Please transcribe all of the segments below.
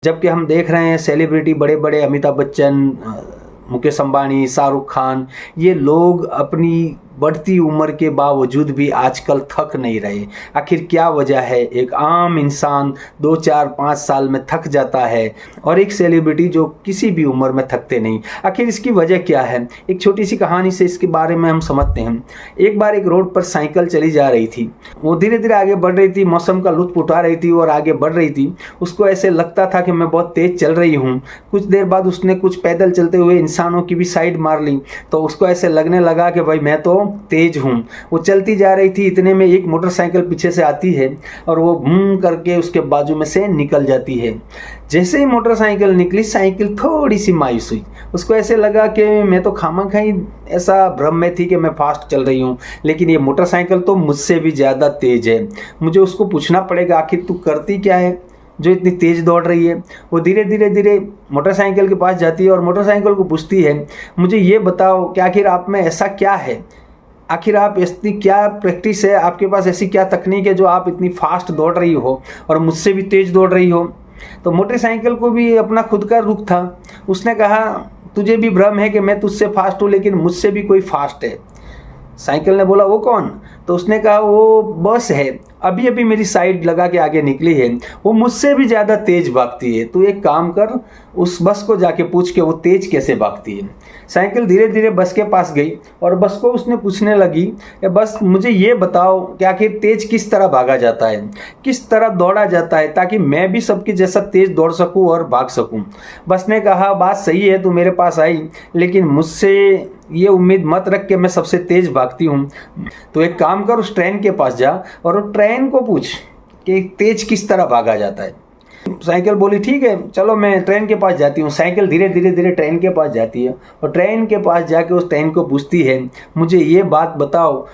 जबकि हम देख रहे हैं सेलिब्रिटी बड़े बड़े अमिताभ बच्चन, मुकेश अंबानी, शाहरुख खान, ये लोग अपनी बढ़ती उम्र के बावजूद भी आजकल थक नहीं रहे। आखिर क्या वजह है? एक आम इंसान 2, 4, 5 साल में थक जाता है और एक सेलिब्रिटी जो किसी भी उम्र में थकते नहीं। आखिर इसकी वजह क्या है? एक छोटी सी कहानी से इसके बारे में हम समझते हैं। एक बार एक रोड पर साइकिल चली जा रही थी। वो धीरे धीरे आगे बढ़ रही थी, मौसम का लुत्फ उठा रही थी और आगे बढ़ रही थी। उसको ऐसे लगता था कि मैं बहुत तेज चल रही हूँ। कुछ देर बाद उसने कुछ पैदल चलते हुए इंसानों की भी साइड मार ली, तो उसको ऐसे लगने लगा कि भाई मैं तो तेज हूँ। वो चलती जा रही थी, इतने में एक मोटरसाइकिल पीछे से आती है और वो भूम करके उसके बाजू में से निकल जाती है। जैसे ही मोटरसाइकिल निकली, साइकिल थोड़ी सी मायूस हुई। उसको ऐसे लगा कि मैं तो खामखाई ऐसा भ्रम में थी कि मैं फास्ट चल रही हूँ, लेकिन ये मोटरसाइकिल तो मुझसे भी ज़्यादा तेज है। मुझे उसको पूछना पड़ेगा, आखिर तू करती क्या है जो इतनी तेज़ दौड़ रही है? वो धीरे धीरे मोटरसाइकिल के पास जाती है और मोटरसाइकिल को पूछती है, मुझे ये बताओ कि आखिर आप में ऐसा क्या है? आखिर आप इतनी क्या प्रैक्टिस है, आपके पास ऐसी क्या तकनीक है जो आप इतनी फास्ट दौड़ रही हो और मुझसे भी तेज़ दौड़ रही हो? तो मोटरसाइकिल को भी अपना खुद का रुख था। उसने कहा, तुझे भी भ्रम है कि मैं तुझसे फास्ट हूँ, लेकिन मुझसे भी कोई फास्ट है। साइकिल ने बोला, वो कौन? तो उसने कहा, वो बस है, अभी अभी मेरी साइड लगा के आगे निकली है, वो मुझसे भी ज़्यादा तेज भागती है। तू एक काम कर, उस बस को जाके पूछ के वो तेज कैसे भागती है। साइकिल धीरे धीरे बस के पास गई और बस को उसने पूछने लगी, बस मुझे ये बताओ कि आखिर तेज किस तरह भागा जाता है, किस तरह दौड़ा जाता है, ताकि मैं भी सबके जैसा तेज दौड़ सकूं और भाग सकूं। बस ने कहा, बात सही है, तू मेरे पास आई, लेकिन मुझसे ये उम्मीद मत रख के मैं सबसे तेज भागती हूँ। तो एक काम कर, उस ट्रेन के पास जा और उस ट्रेन को पूछ कि तेज किस तरह भागा जाता है। साइकिल बोली, ठीक है, चलो मैं ट्रेन के पास जाती हूँ। साइकिल धीरे धीरे ट्रेन के पास जाती है और ट्रेन के पास जाके उस ट्रेन को पूछती है, मुझे ये बात बताओ,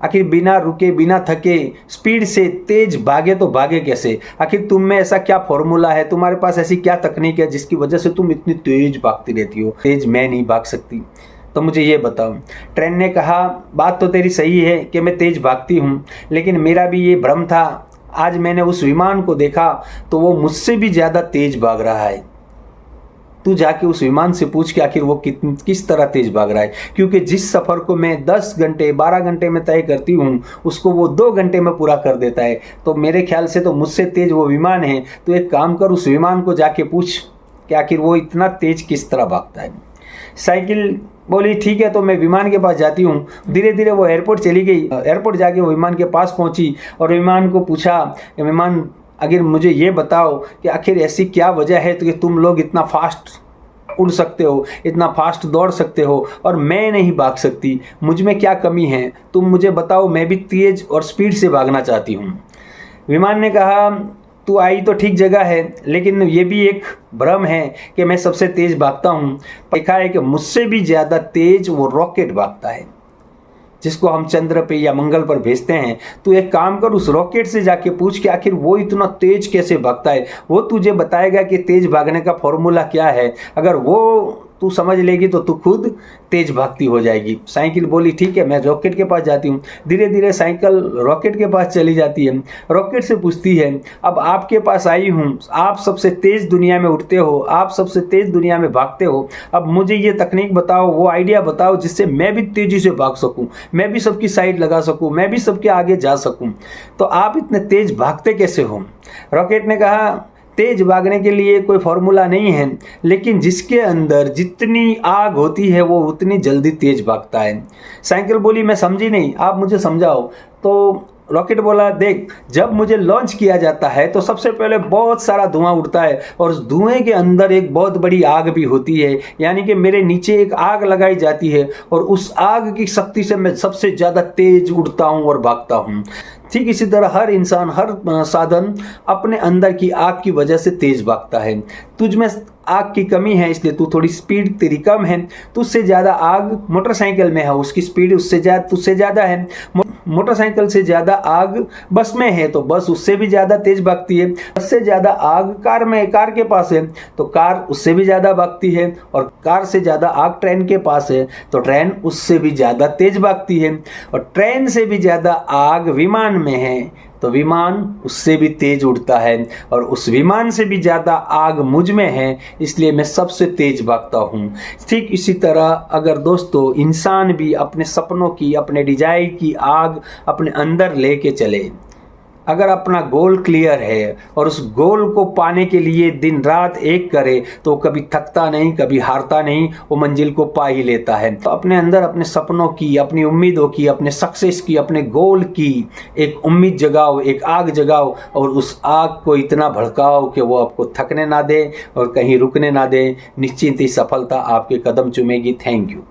आखिर बिना रुके बिना थके स्पीड से तेज भागे तो भागे कैसे? आखिर तुम में ऐसा क्या फॉर्मूला है, तुम्हारे पास ऐसी क्या तकनीक है जिसकी वजह से तुम इतनी तेज भागती रहती हो? तेज मैं नहीं भाग सकती, तो मुझे ये बताओ। ट्रेन ने कहा, बात तो तेरी सही है कि मैं तेज भागती हूँ, लेकिन मेरा भी ये भ्रम था। आज मैंने उस विमान को देखा तो वो मुझसे भी ज़्यादा तेज भाग रहा है। तू जाके उस विमान से पूछ के आखिर वो किस तरह तेज भाग रहा है, क्योंकि जिस सफ़र को मैं 10 घंटे 12 घंटे में तय करती हूँ उसको वो 2 घंटे में पूरा कर देता है। तो मेरे ख्याल से तो मुझसे तेज वो विमान है। तो एक काम कर, उस विमान को जाके पूछ कि आखिर वो इतना तेज किस तरह भागता है। साइकिल बोली, ठीक है, तो मैं विमान के पास जाती हूँ। धीरे धीरे वो एयरपोर्ट चली गई। एयरपोर्ट जाके वो विमान के पास पहुँची और विमान को पूछा, विमान अगर मुझे ये बताओ कि आखिर ऐसी क्या वजह है तो कि तुम लोग इतना फास्ट उड़ सकते हो, इतना फास्ट दौड़ सकते हो और मैं नहीं भाग सकती, मुझ में क्या कमी है? तुम मुझे बताओ, मैं भी तेज और स्पीड से भागना चाहती हूँ। विमान ने कहा, तू आई तो ठीक जगह है, लेकिन ये भी एक भ्रम है कि मैं सबसे तेज भागता हूँ। देखा है कि मुझसे भी ज़्यादा तेज वो रॉकेट भागता है, जिसको हम चंद्र पे या मंगल पर भेजते हैं। तो एक काम कर, उस रॉकेट से जाके पूछ के आखिर वो इतना तेज कैसे भागता है। वो तुझे बताएगा कि तेज भागने का फॉर्मूला क्या है। अगर वो तू समझ लेगी तो तू खुद तेज भागती हो जाएगी। साइकिल बोली, ठीक है, मैं रॉकेट के पास जाती हूँ। धीरे धीरे साइकिल रॉकेट के पास चली जाती है। रॉकेट से पूछती है, अब आपके पास आई हूँ, आप सबसे तेज दुनिया में उड़ते हो, आप सबसे तेज दुनिया में भागते हो, अब मुझे ये तकनीक बताओ, वो आइडिया बताओ जिससे मैं भी तेजी से भाग सकूँ, मैं भी सबकी साइड लगा सकूँ, मैं भी सबके आगे जा सकूँ। तो आप इतने तेज भागते कैसे हो? रॉकेट ने कहा, तेज भागने के लिए कोई फॉर्मूला नहीं है, लेकिन जिसके अंदर जितनी आग होती है वो उतनी जल्दी तेज भागता है। साइकिल बोली, मैं समझी नहीं, आप मुझे समझाओ। तो रॉकेट बोला, देख, जब मुझे लॉन्च किया जाता है तो सबसे पहले बहुत सारा धुआं उड़ता है और उस धुएं के अंदर एक बहुत बड़ी आग भी होती है, यानी कि मेरे नीचे एक आग लगाई जाती है और उस आग की शक्ति से मैं सबसे ज़्यादा तेज उड़ता हूँ और भागता हूँ। ठीक इसी तरह हर इंसान, हर साधन अपने अंदर की आग की वजह से तेज भागता है। तुझ में आग की कमी है, इसलिए तू थोड़ी स्पीड तेरी कम है। तुझसे ज़्यादा आग मोटरसाइकिल में है, उसकी स्पीड उससे तुझसे ज़्यादा है। मोटरसाइकिल से ज़्यादा आग बस में है तो बस उससे भी ज़्यादा तेज भागती है। बस से ज़्यादा आग कार के पास है तो कार उससे भी ज़्यादा भागती है, और कार से ज़्यादा आग ट्रेन के पास है तो ट्रेन उससे भी ज़्यादा तेज भागती है, और ट्रेन से भी ज़्यादा आग विमान में है तो विमान उससे भी तेज उड़ता है, और उस विमान से भी ज़्यादा आग मुझ में है, इसलिए मैं सबसे तेज भागता हूँ। ठीक इसी तरह अगर दोस्तों इंसान भी अपने सपनों की, अपने डिजायर की आग अपने अंदर लेके चले, अगर अपना गोल क्लियर है और उस गोल को पाने के लिए दिन रात एक करे, तो कभी थकता नहीं, कभी हारता नहीं, वो मंजिल को पा ही लेता है। तो अपने अंदर अपने सपनों की, अपनी उम्मीदों की, अपने सक्सेस की, अपने गोल की एक उम्मीद जगाओ, एक आग जगाओ, और उस आग को इतना भड़काओ कि वो आपको थकने ना दे और कहीं रुकने ना दे। निश्चिंत ही सफलता आपके कदम चूमेगी। Thank you.